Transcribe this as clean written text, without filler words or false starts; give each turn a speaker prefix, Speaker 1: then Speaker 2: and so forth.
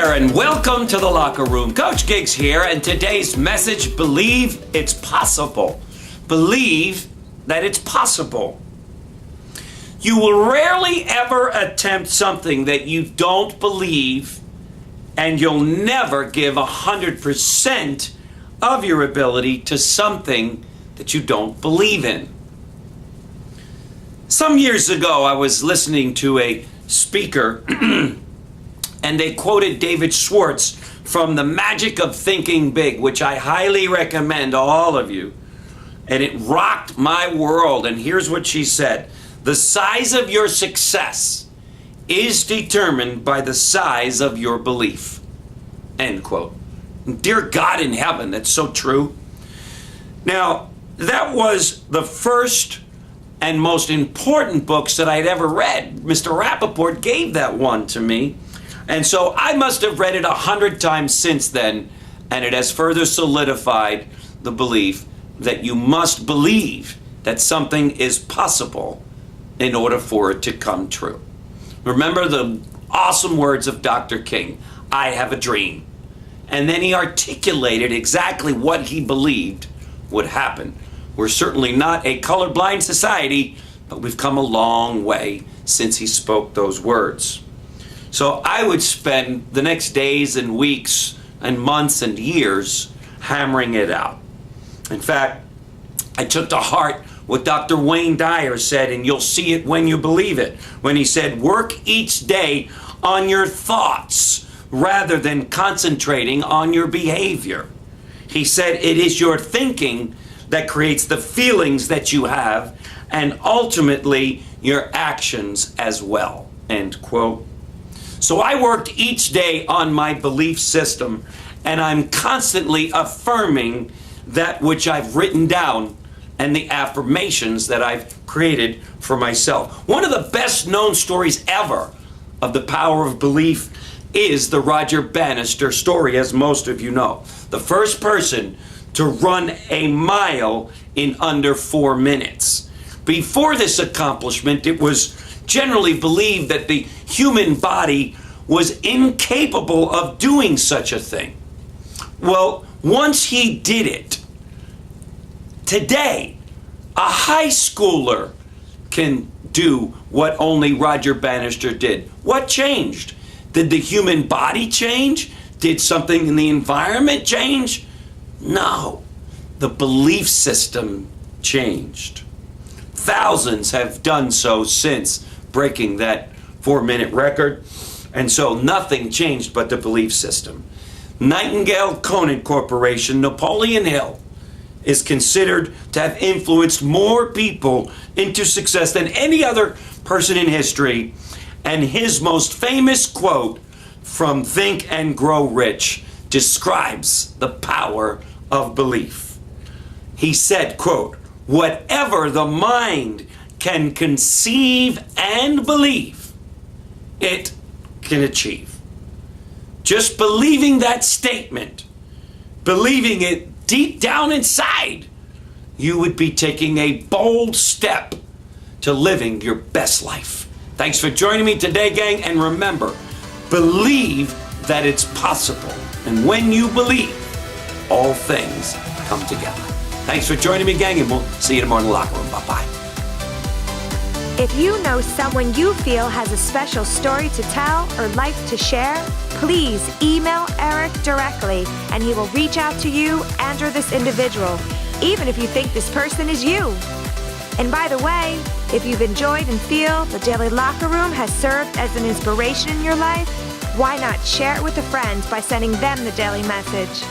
Speaker 1: there, and welcome to the Locker Room. Coach Giggs here, and today's message, believe it's possible. Believe that it's possible. You will rarely ever attempt something that you don't believe, and you'll never give 100% of your ability to something that you don't believe in. Some years ago, I was listening to a speaker and they quoted David Schwartz from The Magic of Thinking Big, which I highly recommend to all of you. And it rocked my world. And here's what she said: the size of your success is determined by the size of your belief. End quote. Dear God in heaven, that's so true. Now, that was the first and most important books that I'd ever read. Mr. Rappaport gave that one to me. And so I must have read it 100 times since then, and it has further solidified the belief that you must believe that something is possible in order for it to come true. Remember the awesome words of Dr. King, I have a dream. And then he articulated exactly what he believed would happen. We're certainly not a colorblind society, but we've come a long way since he spoke those words. So I would spend the next days and weeks and months and years hammering it out. In fact, I took to heart what Dr. Wayne Dyer said, and you'll see it when you believe it, when he said, work each day on your thoughts rather than concentrating on your behavior. He said it is your thinking that creates the feelings that you have and ultimately your actions as well. End quote. So I worked each day on my belief system, and I'm constantly affirming that which I've written down and the affirmations that I've created for myself. One of the best known stories ever of the power of belief is the Roger Bannister story, as most of you know. The first person to run a mile in under 4 minutes. Before this accomplishment, it was generally believed that the human body was incapable of doing such a thing. Well, once he did it, today, a high schooler can do what only Roger Bannister did. What changed? Did the human body change? Did something in the environment change? No. The belief system changed. Thousands have done so since breaking that 4-minute record, and so nothing changed but the belief system. Nightingale Conant Corporation, Napoleon Hill, is considered to have influenced more people into success than any other person in history, and his most famous quote from Think and Grow Rich describes the power of belief. He said, quote, whatever the mind can conceive and believe, it can achieve. Just believing that statement, believing it deep down inside, you would be taking a bold step to living your best life. Thanks for joining me today, gang, and remember, believe that it's possible. And when you believe, all things come together. Thanks for joining me, gang, and we'll see you tomorrow in the locker room. Bye-bye.
Speaker 2: If you know someone you feel has a special story to tell or life to share, please email Eric directly and he will reach out to you and or this individual, even if you think this person is you. And by the way, if you've enjoyed and feel the Daily Locker Room has served as an inspiration in your life, why not share it with a friend by sending them the daily message?